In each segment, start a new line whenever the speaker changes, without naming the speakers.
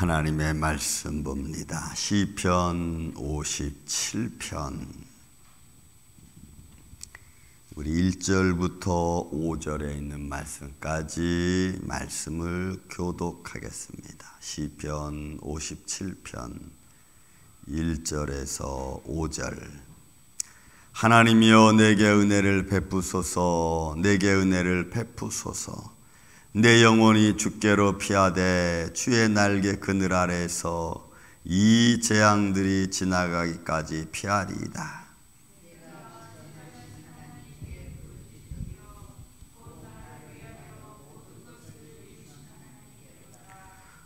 하나님의 말씀 봅니다. 시편 57편 우리 1절부터 5절에 있는 말씀까지 말씀을 교독하겠습니다. 시편 57편 1절에서 5절. 하나님이여 내게 은혜를 베푸소서, 내게 은혜를 베푸소서. 내 영혼이 주께로 피하되 주의 날개 그늘 아래에서 이 재앙들이 지나가기까지 피하리이다.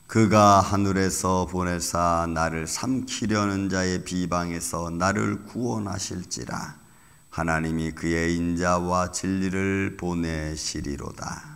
그가 하늘에서 보내사 나를 삼키려는 자의 비방에서 나를 구원하실지라. 하나님이 그의 인자와 진리를 보내시리로다.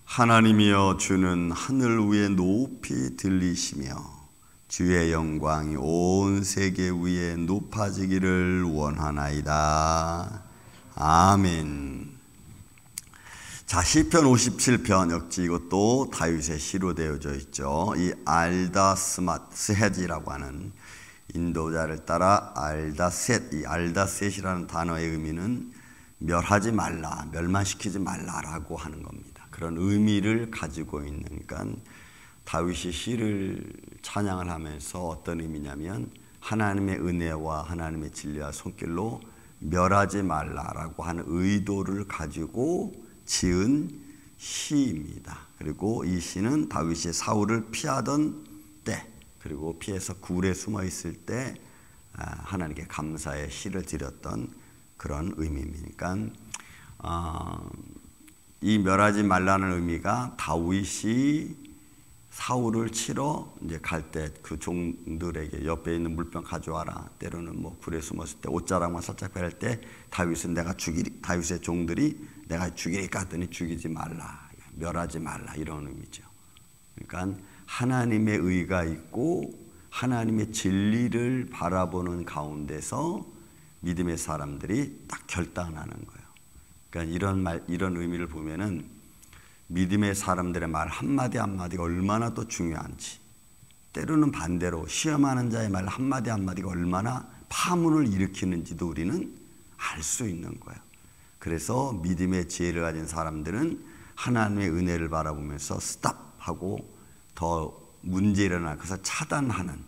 하나님이여 주는 하늘 위에 높이 들리시며 주의 영광이 온 세계 위에 높아지기를 원하나이다. 아멘. 자, 시편 57편 역시 이것도 다윗의 시로 되어져 있죠. 이 알다스헤지라고 하는 인도자를 따라 알다셋, 이 알다셋이라는 단어의 의미는 멸하지 말라, 멸망시키지 말라라고 하는 겁니다. 그런 의미를 가지고 있는, 그러니까 다윗이 시를 찬양을 하면서 어떤 의미냐면 하나님의 은혜와 하나님의 진리와 손길로 멸하지 말라라고 하는 의도를 가지고 지은 시입니다. 그리고 이 시는 다윗이 사울을 피하던 때, 그리고 피해서 굴에 숨어 있을 때 하나님께 감사의 시를 드렸던 그런 의미입니다. 이 멸하지 말라는 의미가 다윗이 사울을 치러 이제 갈 때 그 종들에게 옆에 있는 물병 가져와라. 때로는 뭐 굴에 숨었을 때 옷자락만 살짝 뺄 때 다윗은 다윗의 종들이 내가 죽이리까 하더니 죽이지 말라, 멸하지 말라, 이런 의미죠. 그러니까 하나님의 의가 있고 하나님의 진리를 바라보는 가운데서 믿음의 사람들이 딱 결단하는 거예요. 그러니까 이런 의미를 보면은 믿음의 사람들의 말 한마디 한마디가 얼마나 또 중요한지, 때로는 반대로 시험하는 자의 말 한마디 한마디가 얼마나 파문을 일으키는지도 우리는 알 수 있는 거예요. 그래서 믿음의 지혜를 가진 사람들은 하나님의 은혜를 바라보면서 스탑하고 더 문제 일어날 것을 차단하는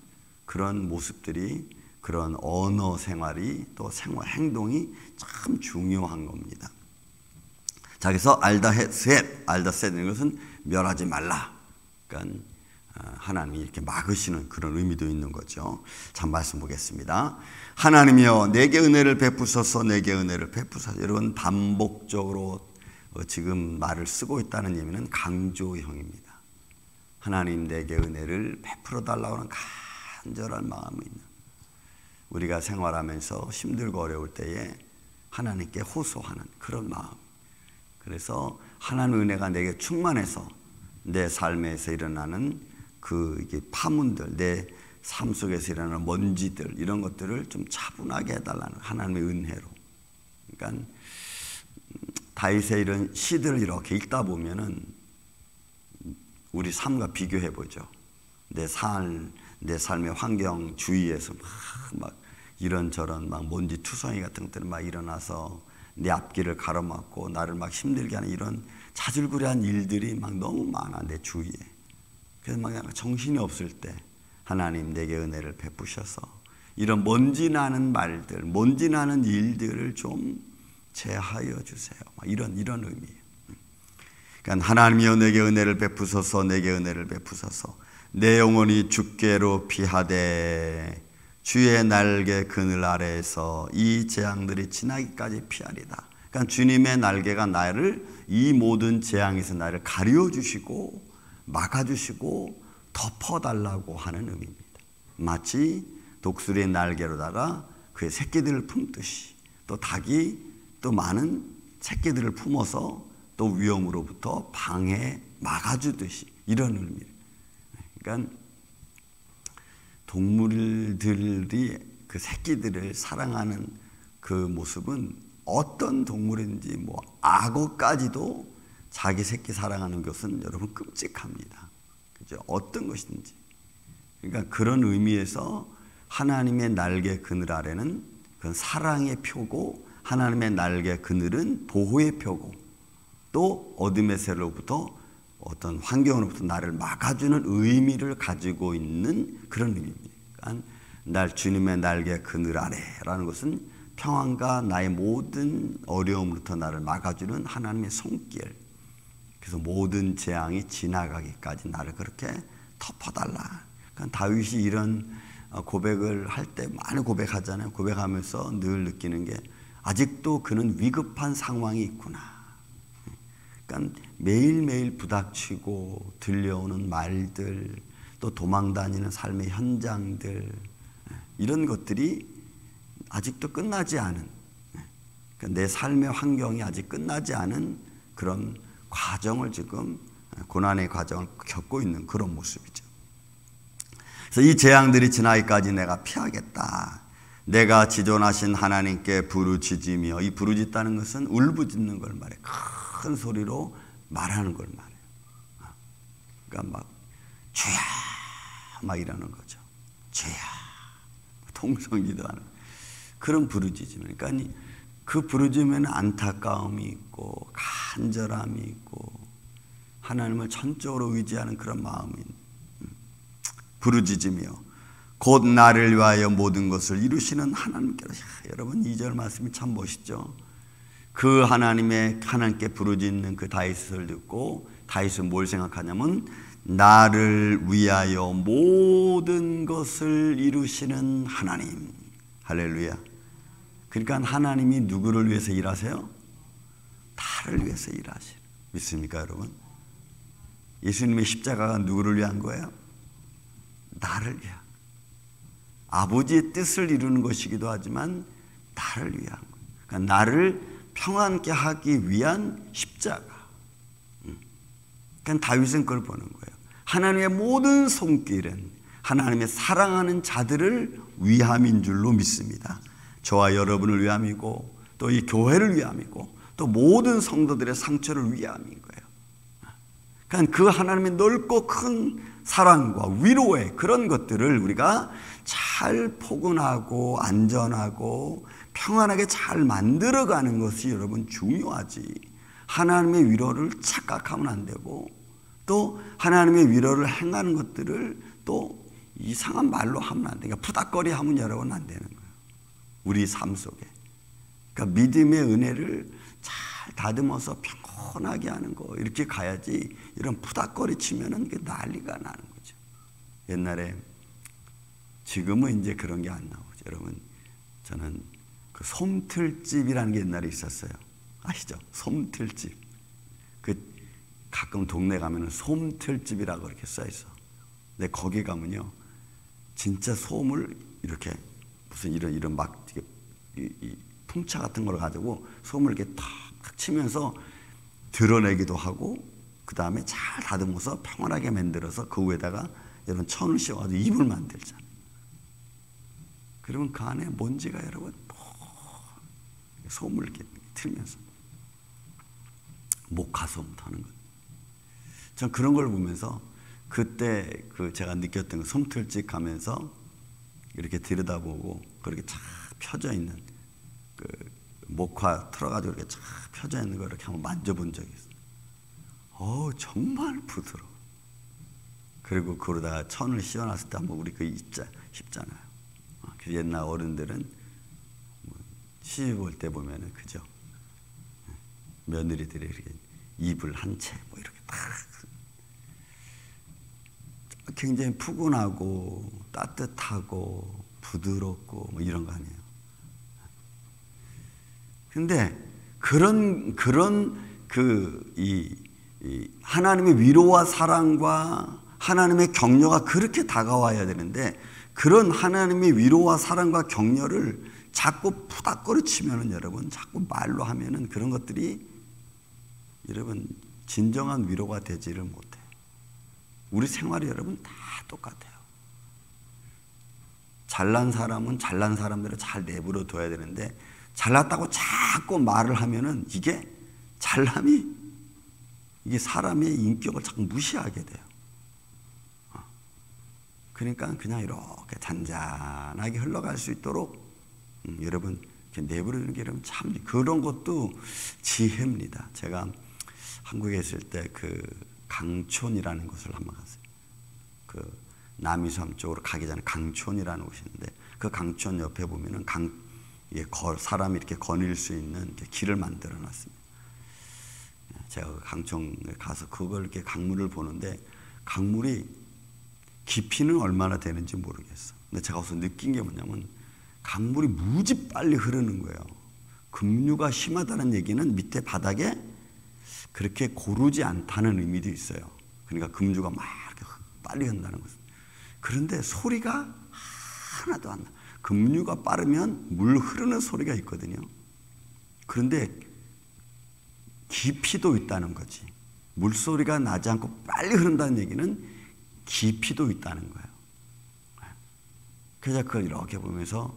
그런 모습들이, 그런 언어 생활이 또 행동이 참 중요한 겁니다. 자, 그래서 알다셋인 것은 멸하지 말라. 그러니까 하나님이 이렇게 막으시는 그런 의미도 있는 거죠. 자, 말씀 보겠습니다. 하나님이여 내게 은혜를 베푸소서, 내게 은혜를 베푸소서. 여러분, 반복적으로 지금 말을 쓰고 있다는 의미는 강조형입니다. 하나님 내게 은혜를 베풀어 달라고 하는 간절한 마음이 있는, 우리가 생활하면서 힘들고 어려울 때에 하나님께 호소하는 그런 마음. 그래서 하나님의 은혜가 내게 충만해서 내 삶에서 일어나는 이게 파문들, 내 삶 속에서 일어나는 먼지들, 이런 것들을 좀 차분하게 해달라는 하나님의 은혜로. 그러니까 다윗의 이런 시들을 이렇게 읽다 보면은 우리 삶과 비교해 보죠. 내 삶의 환경 주위에서 막 이런저런 막 먼지 투성이 같은 것들이 막 일어나서 내 앞길을 가로막고 나를 막 힘들게 하는 이런 자질구레한 일들이 막 너무 많아, 내 주위에. 그래서 막 정신이 없을 때 하나님 내게 은혜를 베푸셔서 이런 먼지 나는 말들, 먼지 나는 일들을 좀 제하여 주세요. 막 이런 의미예요. 그러니까 하나님이여 내게 은혜를 베푸소서, 내게 은혜를 베푸소서. 내 영혼이 주께로 피하되 주의 날개 그늘 아래에서 이 재앙들이 지나기까지 피하리다. 그러니까 주님의 날개가 나를 이 모든 재앙에서 나를 가려주시고 막아주시고 덮어달라고 하는 의미입니다. 마치 독수리의 날개로다가 그의 새끼들을 품듯이, 또 닭이 또 많은 새끼들을 품어서 또 위험으로부터 막아주듯이, 이런 의미를. 그러니까 동물들이 그 새끼들을 사랑하는 그 모습은 어떤 동물인지 뭐 악어까지도 자기 새끼 사랑하는 것은 여러분 끔찍합니다. 그죠? 어떤 것인지. 그러니까 그런 의미에서 하나님의 날개 그늘 아래는 그건 사랑의 표고, 하나님의 날개 그늘은 보호의 표고, 또 어둠의 세로부터 어떤 환경으로부터 나를 막아주는 의미를 가지고 있는 그런 의미입니다. 그러니까 날 주님의 날개 그늘 아래라는 것은 평안과 나의 모든 어려움으로부터 나를 막아주는 하나님의 손길. 그래서 모든 재앙이 지나가기까지 나를 그렇게 덮어달라. 그러니까 다윗이 이런 고백을 할 때 많이 고백하잖아요. 고백하면서 늘 느끼는 게 아직도 그는 위급한 상황이 있구나. 그러니까 매일매일 부닥치고 들려오는 말들, 또 도망다니는 삶의 현장들, 이런 것들이 아직도 끝나지 않은, 그러니까 내 삶의 환경이 아직 끝나지 않은 그런 과정을 지금, 고난의 과정을 겪고 있는 그런 모습이죠. 그래서 이 재앙들이 지나기까지 내가 피하겠다. 내가 지존하신 하나님께 부르짖으며, 이 부르짖다는 것은 울부짖는 걸 말해. 큰 소리로 말하는 걸 말해요. 그러니까 막 주야 막 이러는 거죠. 주야, 통성기도하는 그런 부르짖음. 그러니까 그 부르짖음에는 안타까움이 있고 간절함이 있고 하나님을 전적으로 의지하는 그런 마음이 부르짖으며 곧 나를 위하여 모든 것을 이루시는 하나님께로. 여러분 2절 말씀이 참 멋있죠. 그 하나님께 부르짖는 그 다윗을 듣고 다윗은 뭘 생각하냐면 나를 위하여 모든 것을 이루시는 하나님. 할렐루야. 그러니까 하나님이 누구를 위해서 일하세요? 나를 위해서 일하시는. 믿습니까 여러분? 예수님의 십자가가 누구를 위한 거예요? 나를 위한. 아버지의 뜻을 이루는 것이기도 하지만 나를 위한 거예요. 그러니까 나를 평안케 하기 위한 십자가. 그러니까 다윗은 그걸 보는 거예요. 하나님의 모든 손길은 하나님의 사랑하는 자들을 위함인 줄로 믿습니다. 저와 여러분을 위함이고 또 이 교회를 위함이고 또 모든 성도들의 상처를 위함인 거예요. 그러니까 그 하나님의 넓고 큰 사랑과 위로의 그런 것들을 우리가 잘 포근하고 안전하고 평안하게 잘 만들어가는 것이 여러분 중요하지. 하나님의 위로를 착각하면 안 되고 또 하나님의 위로를 행하는 것들을 또 이상한 말로 하면 안 돼. 그러니까 푸닥거리 하면 여러분 안 되는 거예요. 우리 삶 속에. 그러니까 믿음의 은혜를 잘 다듬어서 평온하게 하는 거 이렇게 가야지. 이런 푸닥거리 치면은 난리가 나는 거죠. 옛날에, 지금은 이제 그런 게 안 나오죠. 여러분, 저는 그 솜틀집이라는 게 옛날에 있었어요. 아시죠? 솜틀집. 그 가끔 동네 가면은 솜틀집이라고 이렇게 써 있어. 근데 거기 가면요, 진짜 솜을 이렇게 무슨 이런 막 이 풍차 같은 걸 가지고 솜을 이렇게 탁 치면서 드러내기도 하고, 그 다음에 잘 다듬어서 평온하게 만들어서 그 위에다가 이런 천을 씌워가지고 이불 만들잖아요. 그러면 그 안에 먼지가 여러분 솜을 이렇게 틀면서 목화솜 타는 것. 전 그런 걸 보면서 그때 그 제가 느꼈던 그 솜틀집 가면서 이렇게 들여다보고 그렇게 쫙 펴져 있는 그 목화 틀어가지고 이렇게 쫙 펴져 있는 거 이렇게 한번 만져본 적이 있어요. 정말 부드러워. 그리고 그러다가 천을 씌워놨을 때 한번 우리 그 입잖아요. 그래서 옛날 어른들은 시집 올 때 보면은 그죠? 며느리들이 이렇게 이불 한 채 뭐 이렇게 딱 굉장히 푸근하고 따뜻하고 부드럽고 뭐 이런 거 아니에요. 근데 그런 이 하나님의 위로와 사랑과 하나님의 격려가 그렇게 다가와야 되는데, 그런 하나님의 위로와 사랑과 격려를 자꾸 푸닥거리 치면은 여러분, 자꾸 말로 하면은 그런 것들이 여러분 진정한 위로가 되지를 못해. 우리 생활이 여러분 다 똑같아요. 잘난 사람은 잘난 사람대로 잘 내버려 둬야 되는데 잘났다고 자꾸 말을 하면은 이게 잘남이 이게 사람의 인격을 자꾸 무시하게 돼요. 그러니까 그냥 이렇게 잔잔하게 흘러갈 수 있도록 여러분 내버려두는 게 여러분 참 그런 것도 지혜입니다. 제가 한국에 있을 때 그 강촌이라는 곳을 한번 갔어요. 그 남이섬 쪽으로 가기 전에 강촌이라는 곳이 있는데 그 강촌 옆에 보면은 사람이 이렇게 거닐 수 있는 이렇게 길을 만들어 놨습니다. 제가 강촌에 가서 그걸 이렇게 강물을 보는데 강물이 깊이는 얼마나 되는지 모르겠어. 근데 제가 우선 느낀 게 뭐냐면 강물이 무지 빨리 흐르는 거예요. 급류가 심하다는 얘기는 밑에 바닥에 그렇게 고르지 않다는 의미도 있어요. 그러니까 급류가 막 이렇게 빨리 흐른다는 거죠. 그런데 소리가 하나도 안 나. 급류가 빠르면 물 흐르는 소리가 있거든요. 그런데 깊이도 있다는 거지. 물소리가 나지 않고 빨리 흐른다는 얘기는 깊이도 있다는 거예요. 그래서 그걸 이렇게 보면서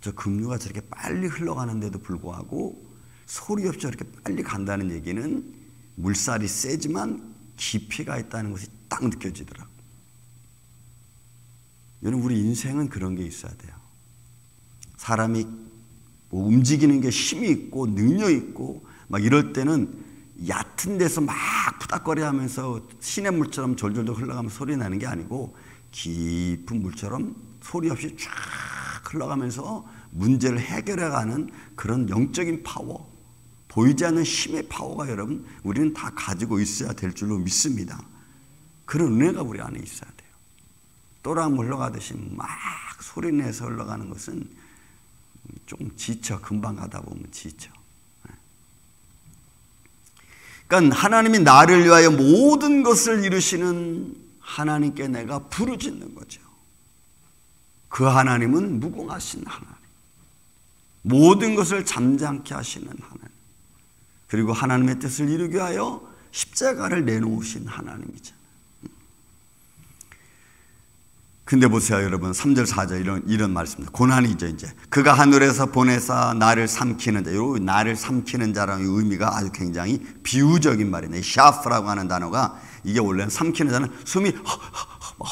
저 급류가 저렇게 빨리 흘러가는데도 불구하고 소리 없이 저렇게 빨리 간다는 얘기는 물살이 세지만 깊이가 있다는 것이 딱 느껴지더라고요. 여러분 우리 인생은 그런 게 있어야 돼요. 사람이 뭐 움직이는 게 힘이 있고 능력이 있고 막 이럴 때는 얕은 데서 막 푸닥거리 하면서 시냇물처럼 졸졸졸 흘러가면서 소리 나는 게 아니고 깊은 물처럼 소리 없이 쫙 흘러가면서 문제를 해결해가는 그런 영적인 파워, 보이지 않는 힘의 파워가 여러분 우리는 다 가지고 있어야 될 줄로 믿습니다. 그런 은혜가 우리 안에 있어야 돼요. 또람 흘러가듯이 막 소리내서 흘러가는 것은 좀 지쳐. 금방 가다 보면 지쳐. 그러니까 하나님이 나를 위하여 모든 것을 이루시는 하나님께 내가 부르짖는 거죠. 그 하나님은 무궁하신 하나님, 모든 것을 잠잠케 하시는 하나님, 그리고 하나님의 뜻을 이루게 하여 십자가를 내놓으신 하나님이잖아요. 근데 보세요 여러분 3절 4절 이런 말씀입니다. 고난이죠. 이제 그가 하늘에서 보내사 나를 삼키는 자, 요 나를 삼키는 자라는 의미가 아주 굉장히 비유적인 말이네. 샤프라고 하는 단어가 이게 원래는 삼키는 자는 숨이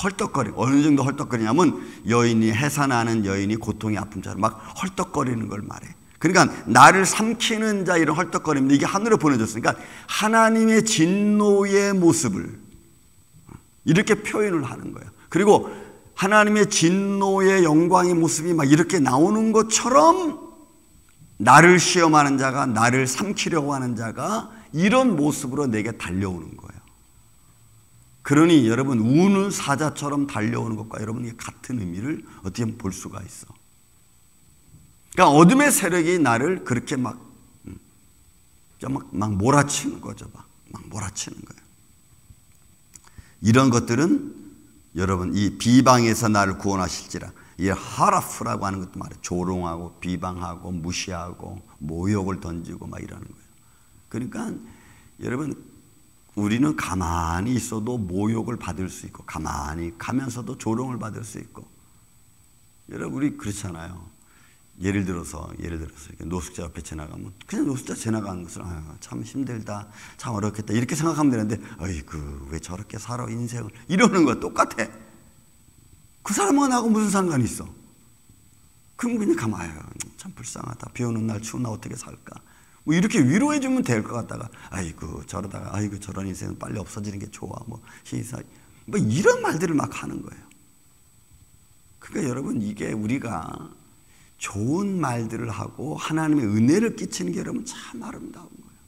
헐떡거리고 어느 정도 헐떡거리냐면 여인이 해산하는 여인이 고통이 아픔처럼 막 헐떡거리는 걸 말해. 그러니까 나를 삼키는 자 이런 헐떡거림인데 이게 하늘에 보내줬으니까 하나님의 진노의 모습을 이렇게 표현을 하는 거예요. 그리고 하나님의 진노의 영광의 모습이 막 이렇게 나오는 것처럼 나를 시험하는 자가 나를 삼키려고 하는 자가 이런 모습으로 내게 달려오는 거예요. 그러니 여러분 우는 사자처럼 달려오는 것과 여러분이 같은 의미를 어떻게 볼 수가 있어. 그러니까 어둠의 세력이 나를 그렇게 막 몰아치는 거죠. 막 몰아치는 거예요. 이런 것들은 여러분 이 비방에서 나를 구원하실지라 이 하라프라고 하는 것도 말이에요. 조롱하고 비방하고 무시하고 모욕을 던지고 막 이러는 거예요. 그러니까 여러분 우리는 가만히 있어도 모욕을 받을 수 있고 가만히 가면서도 조롱을 받을 수 있고 여러분 우리 그렇잖아요. 예를 들어서 이렇게 노숙자 옆에 지나가면 그냥 노숙자 지나가는 것을 참 힘들다, 참 어렵겠다 이렇게 생각하면 되는데 어이구 왜 저렇게 살아 인생을 이러는 거 똑같아. 그 사람과 나하고 무슨 상관이 있어? 그럼 그냥 가만히 참 불쌍하다. 비 오는 날 추운 날 어떻게 살까? 뭐 이렇게 위로해 주면 될 것 같다가 아이고 저러다가 아이고 저런 인생은 빨리 없어지는 게 좋아 뭐 시사 뭐 이런 말들을 막 하는 거예요. 그러니까 여러분 이게 우리가 좋은 말들을 하고 하나님의 은혜를 끼치는 게 여러분 참 아름다운 거예요.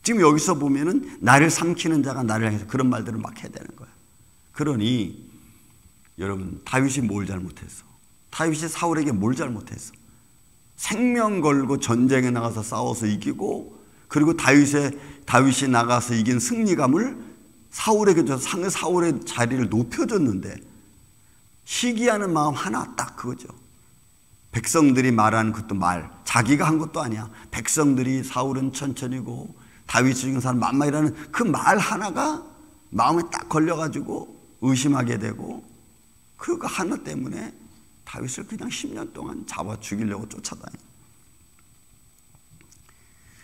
지금 여기서 보면은 나를 삼키는 자가 나를 향해서 그런 말들을 막 해야 되는 거예요. 그러니 여러분 다윗이 뭘 잘못했어? 다윗이 사울에게 뭘 잘못했어? 생명 걸고 전쟁에 나가서 싸워서 이기고 그리고 다윗이 나가서 이긴 승리감을 사울에게 줘서 사울의 자리를 높여줬는데 시기하는 마음 하나 딱 그거죠. 백성들이 말하는 것도 자기가 한 것도 아니야. 백성들이 사울은 천천히고 다윗이 죽인 사람 만만이라는 그 말 하나가 마음에 딱 걸려가지고 의심하게 되고 그 하나 때문에 다윗을 그냥 10년 동안 잡아 죽이려고 쫓아다녀.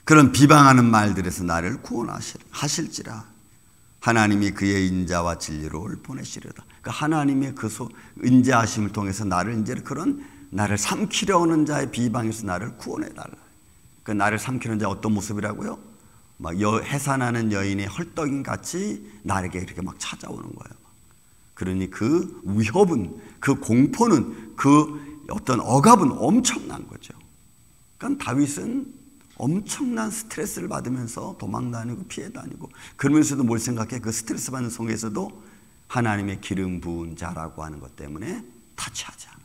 그런 비방하는 말들에서 나를 구원하실지라. 하나님이 그의 인자와 진리를 보내시려다. 그 하나님의 그 인자하심을 통해서 나를 이제 그런 나를 삼키려는 자의 비방에서 나를 구원해달라. 그 나를 삼키는 자 어떤 모습이라고요? 막 해산하는 여인의 헐떡인 같이 나에게 이렇게 막 찾아오는 거예요. 그러니 그 위협은, 그 공포는, 그 어떤 억압은 엄청난 거죠. 그러니까 다윗은 엄청난 스트레스를 받으면서 도망 다니고 피해 다니고, 그러면서도 뭘 생각해? 그 스트레스 받는 속에서도 하나님의 기름 부은 자라고 하는 것 때문에 타치하지 않아.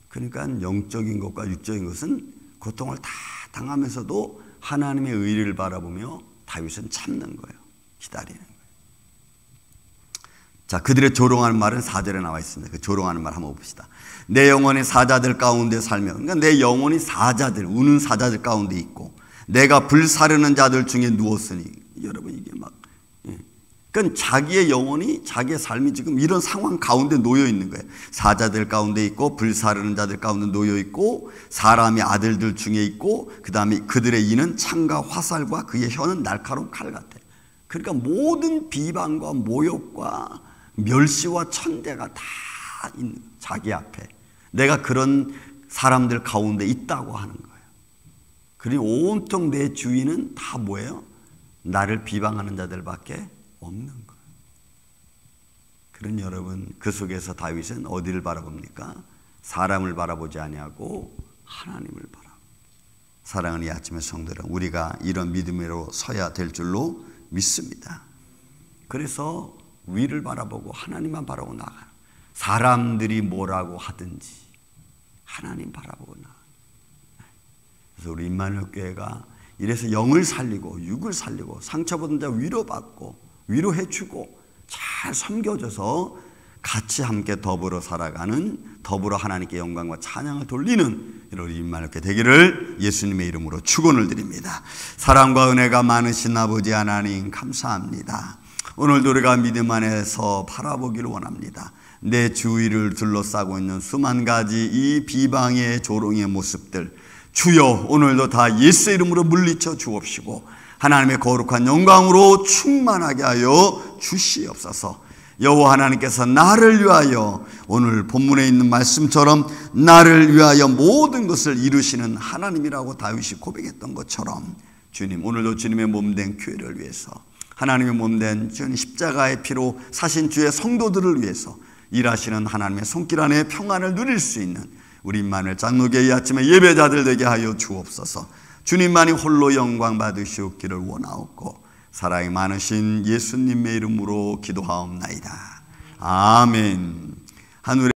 그러니까 영적인 것과 육적인 것은 고통을 다 당하면서도 하나님의 의를 바라보며 다윗은 참는 거예요. 기다리는 거예요. 자, 그들의 조롱하는 말은 4절에 나와 있습니다. 그 조롱하는 말 한번 봅시다. 내 영혼이 사자들 가운데 살며, 그러니까 내 영혼이 사자들, 우는 사자들 가운데 있고, 내가 불사르는 자들 중에 누웠으니, 여러분 이게 막, 그러니까 자기의 영혼이, 자기의 삶이 지금 이런 상황 가운데 놓여 있는 거예요. 사자들 가운데 있고, 불사르는 자들 가운데 놓여 있고, 사람의 아들들 중에 있고, 그 다음에 그들의 이는 창과 화살과 그의 혀는 날카로운 칼 같아. 그러니까 모든 비방과 모욕과 멸시와 천대가 다 있는 거예요. 자기 앞에. 내가 그런 사람들 가운데 있다고 하는 거예요. 그리고 온통 내 주위는 다 뭐예요? 나를 비방하는 자들밖에 없는 거예요. 그런 여러분, 그 속에서 다윗은 어디를 바라봅니까? 사람을 바라보지 아니하고 하나님을 바라봅니다. 사랑하는 이 아침의 성도들은 우리가 이런 믿음으로 서야 될 줄로 믿습니다. 그래서 위를 바라보고 하나님만 바라보고 나가요. 사람들이 뭐라고 하든지 하나님 바라보고 나가요. 그래서 우리 임마누엘 교회가 이래서 영을 살리고 육을 살리고 상처받은 자 위로받고 위로해주고 잘 섬겨줘서 같이 함께 더불어 살아가는, 더불어 하나님께 영광과 찬양을 돌리는 우리 임마누엘 교회 되기를 예수님의 이름으로 축원을 드립니다. 사랑과 은혜가 많으신 아버지 하나님 감사합니다. 오늘도 우리가 믿음 안에서 바라보기를 원합니다. 내 주위를 둘러싸고 있는 수만 가지 이 비방의 조롱의 모습들, 주여 오늘도 다 예수 이름으로 물리쳐 주옵시고 하나님의 거룩한 영광으로 충만하게 하여 주시옵소서. 여호와 하나님께서 나를 위하여, 오늘 본문에 있는 말씀처럼 나를 위하여 모든 것을 이루시는 하나님이라고 다윗이 고백했던 것처럼, 주님 오늘도 주님의 몸된 교회를 위해서, 하나님의 몸된 주님 십자가의 피로 사신 주의 성도들을 위해서 일하시는 하나님의 손길 안에 평안을 누릴 수 있는 우리 임마누엘 장로교회 이 아침에 예배자들 되게 하여 주옵소서. 주님만이 홀로 영광 받으시옵기를 원하옵고 사랑이 많으신 예수님의 이름으로 기도하옵나이다. 아멘. 하늘에